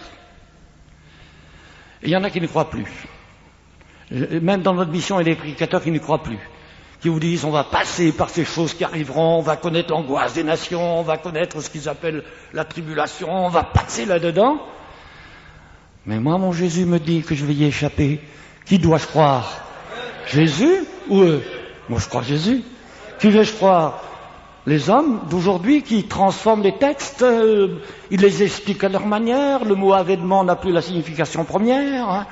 [SPEAKER 1] Et il y en a qui ne croient plus. Même dans notre mission, il y a des prédicateurs qui ne croient plus. qui vous disent on va passer par ces choses qui arriveront, on va connaître l'angoisse des nations, on va connaître ce qu'ils appellent la tribulation, on va passer là-dedans. Mais moi, mon Jésus me dit que je vais y échapper. Qui dois-je croire? Jésus ou eux? Moi, je crois Jésus. Qui vais-je croire? Les hommes d'aujourd'hui qui transforment les textes, ils les expliquent à leur manière, le mot avènement n'a plus la signification première. Hein.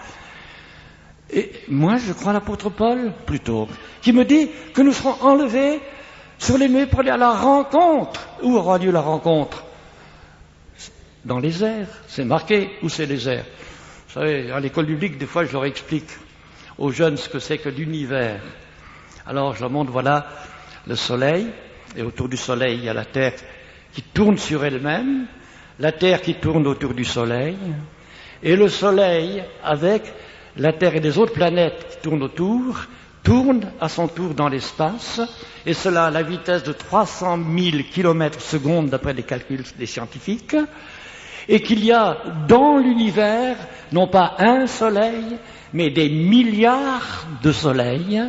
[SPEAKER 1] Et moi, je crois l'apôtre Paul, plutôt, qui me dit que nous serons enlevés sur les nuées pour aller à la rencontre. Où aura lieu la rencontre? Dans les airs. C'est marqué où c'est les airs. Vous savez, à l'école biblique, des fois, je leur explique aux jeunes ce que c'est que l'univers. Alors, je leur montre, voilà, le soleil, et autour du soleil, il y a la terre qui tourne sur elle-même, la terre qui tourne autour du soleil, et le soleil, avec la terre et les autres planètes qui tournent autour, tourne à son tour dans l'espace, et cela à la vitesse de 300 000 km/s d'après les calculs des scientifiques, et qu'il y a dans l'univers, non pas un soleil, mais des milliards de soleils,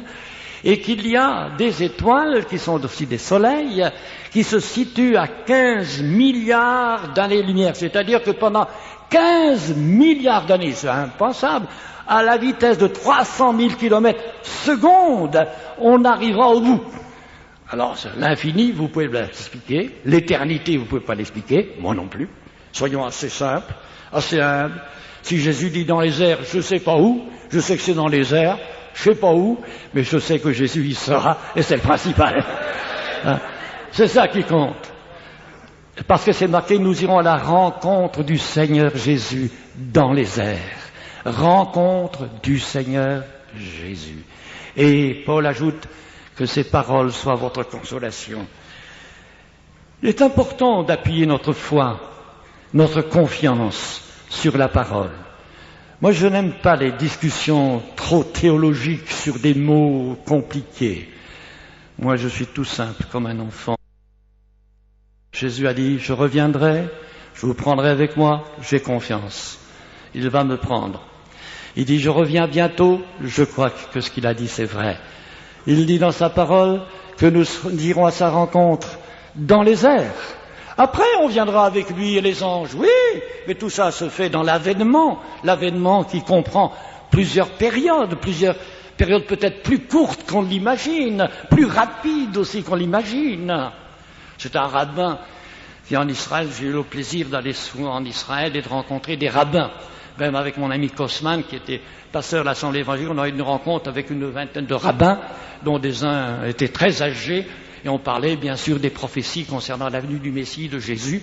[SPEAKER 1] et qu'il y a des étoiles qui sont aussi des soleils, qui se situent à 15 milliards d'années-lumière. C'est-à-dire que pendant 15 milliards d'années, c'est impensable, à la vitesse de 300 000 km/s, on arrivera au bout. Alors, l'infini, vous pouvez l'expliquer, l'éternité, vous ne pouvez pas l'expliquer, moi non plus. Soyons assez simples, assez humbles. Si Jésus dit dans les airs, je ne sais pas où, je sais que c'est dans les airs, je ne sais pas où, mais je sais que Jésus y sera, et c'est le principal. Hein? C'est ça qui compte. Parce que c'est marqué, nous irons à la rencontre du Seigneur Jésus dans les airs. Rencontre du Seigneur Jésus. Et Paul ajoute que ces paroles soient votre consolation. Il est important d'appuyer notre foi, notre confiance sur la parole. Moi, je n'aime pas les discussions trop théologiques sur des mots compliqués. Moi, je suis tout simple, comme un enfant. Jésus a dit, je reviendrai, je vous prendrai avec moi, j'ai confiance. Il va me prendre. Il dit, je reviens bientôt, je crois que ce qu'il a dit, c'est vrai. Il dit dans sa parole que nous irons à sa rencontre dans les airs. Après, on viendra avec lui et les anges, oui, mais tout ça se fait dans l'avènement qui comprend plusieurs périodes peut-être plus courtes qu'on l'imagine, plus rapides aussi qu'on l'imagine. C'est un rabbin qui en Israël, j'ai eu le plaisir d'aller souvent en Israël et de rencontrer des rabbins. Même avec mon ami Kosman, qui était pasteur de l'Assemblée évangélique, on a eu une rencontre avec une vingtaine de rabbins, dont des uns étaient très âgés, et on parlait bien sûr des prophéties concernant la venue du Messie, de Jésus.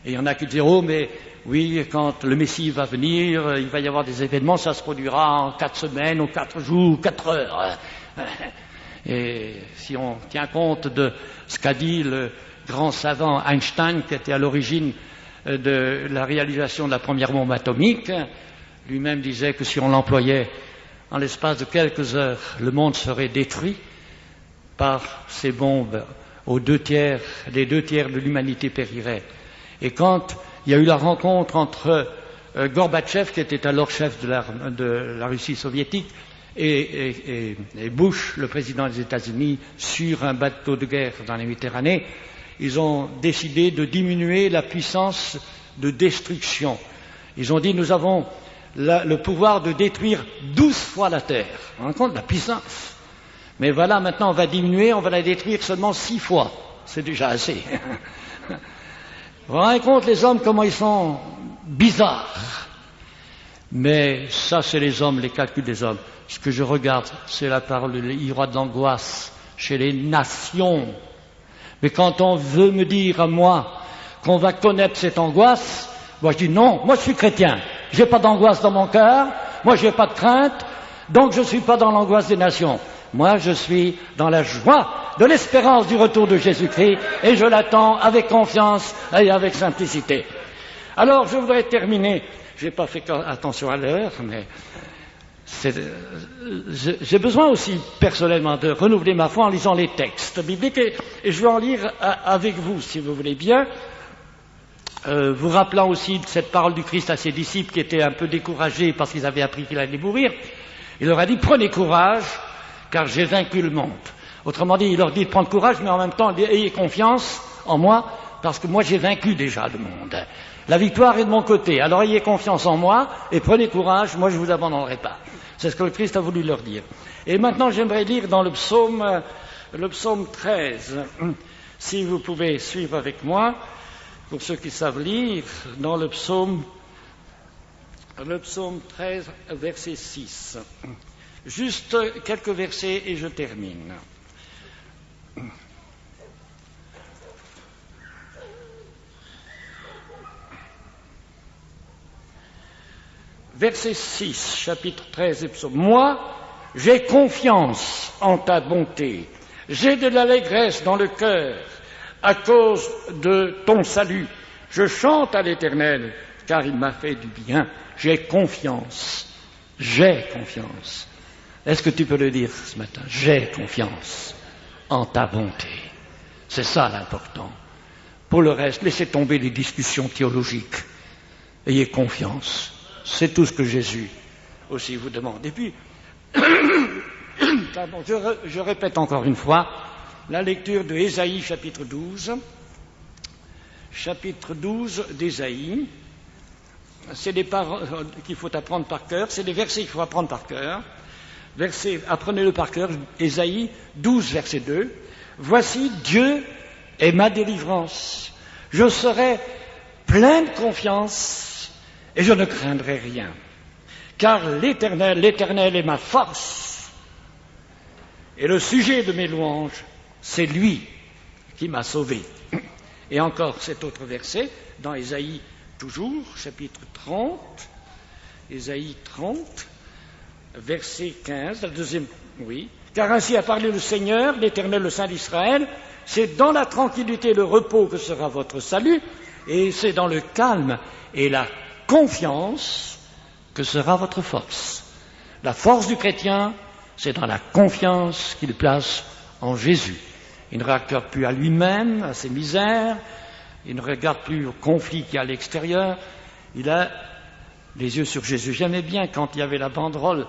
[SPEAKER 1] Et il y en a qui disaient, oh mais oui, quand le Messie va venir, il va y avoir des événements, ça se produira en 4 semaines, ou 4 jours, ou 4 heures. Et si on tient compte de ce qu'a dit le grand savant Einstein, qui était à l'origine de la réalisation de la première bombe atomique, lui-même disait que si on l'employait en l'espace de quelques heures, le monde serait détruit par ces bombes. Les 2 tiers de l'humanité périrait. Et quand il y a eu la rencontre entre Gorbatchev, qui était alors chef de la Russie soviétique, et Bush, le président des États-Unis, sur un bateau de guerre dans la Méditerranée, ils ont décidé de diminuer la puissance de destruction. Ils ont dit, nous avons le pouvoir de détruire 12 fois la Terre. Vous vous rendez compte de la puissance? Mais voilà, maintenant on va diminuer, on va la détruire seulement 6 fois. C'est déjà assez. Vous vous rendez compte, les hommes, comment ils sont bizarres? Mais ça, c'est les hommes, les calculs des hommes. Ce que je regarde, c'est la parole, il y aura de l'angoisse chez les nations. Mais quand on veut me dire à moi qu'on va connaître cette angoisse, moi je dis non, moi je suis chrétien, j'ai pas d'angoisse dans mon cœur, moi j'ai pas de crainte, donc je suis pas dans l'angoisse des nations. Moi je suis dans la joie de l'espérance du retour de Jésus-Christ et je l'attends avec confiance et avec simplicité. Alors je voudrais terminer, j'ai pas fait attention à l'heure, mais j'ai besoin aussi personnellement de renouveler ma foi en lisant les textes bibliques et je vais en lire avec vous si vous voulez bien, vous rappelant aussi de cette parole du Christ à ses disciples qui étaient un peu découragés parce qu'ils avaient appris qu'il allait mourir. Il leur a dit, prenez courage car j'ai vaincu le monde. Autrement dit, il leur dit de prendre courage, mais en même temps, ayez confiance en moi, parce que moi j'ai vaincu déjà le monde. La victoire est de mon côté, alors ayez confiance en moi et prenez courage, moi je ne vous abandonnerai pas. C'est ce que le Christ a voulu leur dire. Et maintenant j'aimerais lire dans le psaume 13, si vous pouvez suivre avec moi, pour ceux qui savent lire, dans le psaume 13, verset 6. Juste quelques versets et je termine. Verset 6, chapitre 13 du psaume. Moi, j'ai confiance en ta bonté. J'ai de l'allégresse dans le cœur à cause de ton salut. Je chante à l'Éternel, car il m'a fait du bien. J'ai confiance. J'ai confiance. Est-ce que tu peux le dire ce matin? J'ai confiance en ta bonté. C'est ça l'important. Pour le reste, laissez tomber les discussions théologiques. Ayez confiance. C'est tout ce que Jésus aussi vous demande. Et puis, pardon, je répète encore une fois, la lecture de Ésaïe chapitre 12. Chapitre 12 d'Ésaïe. C'est des paroles qu'il faut apprendre par cœur, c'est des versets qu'il faut apprendre par cœur. Apprenez-le par cœur, Ésaïe 12, verset 2. Voici, Dieu est ma délivrance. Je serai plein de confiance et je ne craindrai rien. Car l'Éternel est ma force. Et le sujet de mes louanges, c'est lui qui m'a sauvé. Et encore cet autre verset, dans Ésaïe toujours, chapitre 30, Ésaïe 30, verset 15, la deuxième, oui. Car ainsi a parlé le Seigneur, l'Éternel, le Saint d'Israël, c'est dans la tranquillité et le repos que sera votre salut, et c'est dans le calme et la confiance que sera votre force. La force du chrétien, c'est dans la confiance qu'il place en Jésus. Il ne regarde plus à lui-même, à ses misères, il ne regarde plus au conflit qu'il y a à l'extérieur, il a les yeux sur Jésus. J'aimais bien quand il y avait la banderole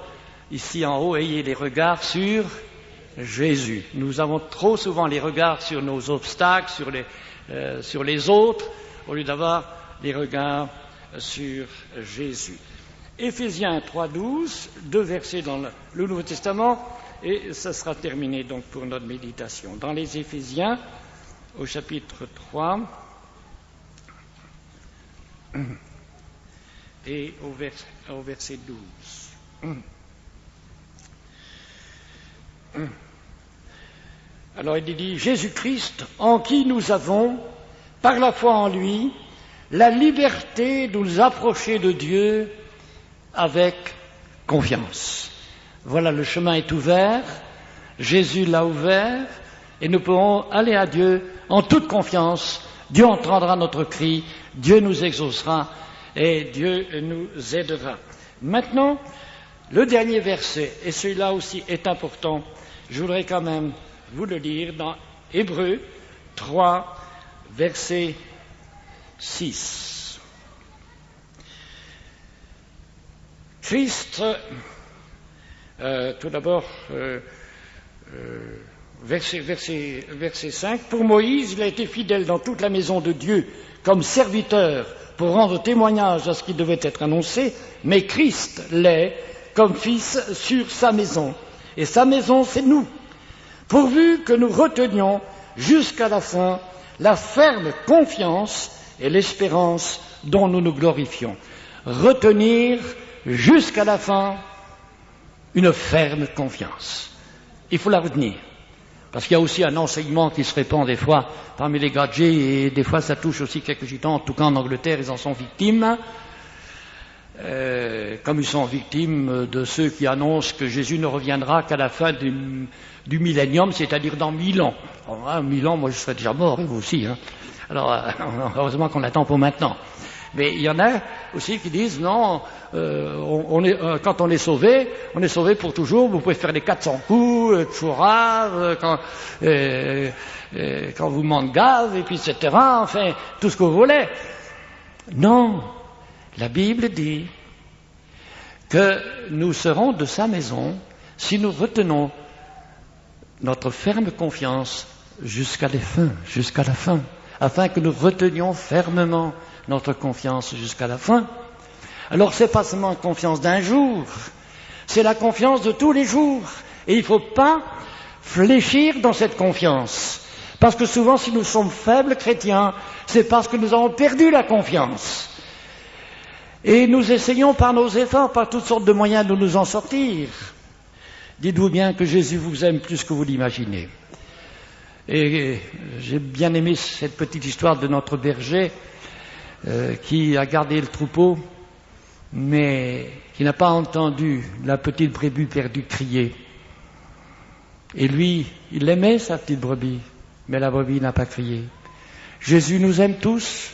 [SPEAKER 1] ici en haut, ayez les regards sur Jésus. Nous avons trop souvent les regards sur nos obstacles, sur les autres, au lieu d'avoir les regards sur Jésus. Éphésiens 3,12, 2 versets dans le Nouveau Testament, et ça sera terminé donc pour notre méditation. Dans les Éphésiens, au chapitre 3, et au verset 12. Alors il dit, Jésus-Christ, en qui nous avons, par la foi en lui, la liberté de nous approcher de Dieu avec confiance. Voilà, le chemin est ouvert, Jésus l'a ouvert, et nous pourrons aller à Dieu en toute confiance. Dieu entendra notre cri, Dieu nous exaucera et Dieu nous aidera. Maintenant, le dernier verset, et celui-là aussi est important, je voudrais quand même vous le lire dans Hébreux 3, verset 6. Christ, tout d'abord, verset 5, pour Moïse, il a été fidèle dans toute la maison de Dieu comme serviteur pour rendre témoignage à ce qui devait être annoncé, mais Christ l'est comme fils sur sa maison. Et sa maison, c'est nous, pourvu que nous retenions jusqu'à la fin la ferme confiance et l'espérance dont nous nous glorifions. Retenir jusqu'à la fin une ferme confiance. Il faut la retenir. Parce qu'il y a aussi un enseignement qui se répand des fois parmi les gadgets, et des fois ça touche aussi quelques gitans, en tout cas en Angleterre, ils en sont victimes. Comme ils sont victimes de ceux qui annoncent que Jésus ne reviendra qu'à la fin du millénium, c'est-à-dire dans 1000 ans. Alors, 1000 ans, moi je serais déjà mort, et vous aussi. Hein. Alors, heureusement qu'on attend pour maintenant. Mais il y en a aussi qui disent non, quand on est sauvé pour toujours, vous pouvez faire les 400 coups, chourave, quand vous manque gave, et puis etc., enfin, tout ce que vous voulez. Non, la Bible dit que nous serons de sa maison si nous retenons notre ferme confiance jusqu'à la fin, afin que nous retenions fermement notre confiance jusqu'à la fin. Alors c'est pas seulement la confiance d'un jour, c'est la confiance de tous les jours. Et il ne faut pas fléchir dans cette confiance. Parce que souvent, si nous sommes faibles chrétiens, c'est parce que nous avons perdu la confiance. Et nous essayons par nos efforts, par toutes sortes de moyens de nous en sortir. Dites-vous bien que Jésus vous aime plus que vous l'imaginez. Et j'ai bien aimé cette petite histoire de notre berger qui a gardé le troupeau, mais qui n'a pas entendu la petite brebis perdue crier. Et lui, il aimait sa petite brebis, mais la brebis n'a pas crié. Jésus nous aime tous,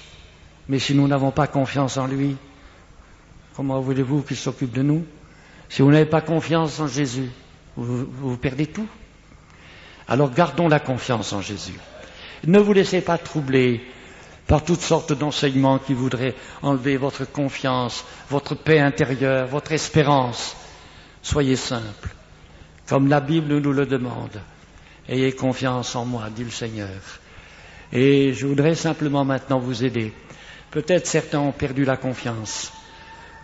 [SPEAKER 1] mais si nous n'avons pas confiance en lui, comment voulez-vous qu'il s'occupe de nous? Si vous n'avez pas confiance en Jésus, vous perdez tout. Alors gardons la confiance en Jésus. Ne vous laissez pas troubler par toutes sortes d'enseignements qui voudraient enlever votre confiance, votre paix intérieure, votre espérance. Soyez simple, comme la Bible nous le demande. Ayez confiance en moi, dit le Seigneur. Et je voudrais simplement maintenant vous aider. Peut-être certains ont perdu la confiance.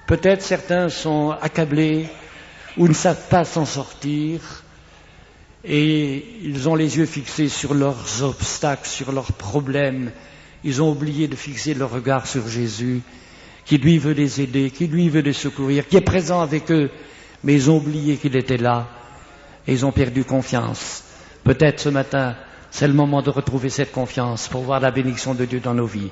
[SPEAKER 1] Peut-être certains sont accablés ou ne savent pas s'en sortir. Et ils ont les yeux fixés sur leurs obstacles, sur leurs problèmes. Ils ont oublié de fixer leur regard sur Jésus, qui lui veut les aider, qui lui veut les secourir, qui est présent avec eux. Mais ils ont oublié qu'il était là et ils ont perdu confiance. Peut-être ce matin, c'est le moment de retrouver cette confiance pour voir la bénédiction de Dieu dans nos vies.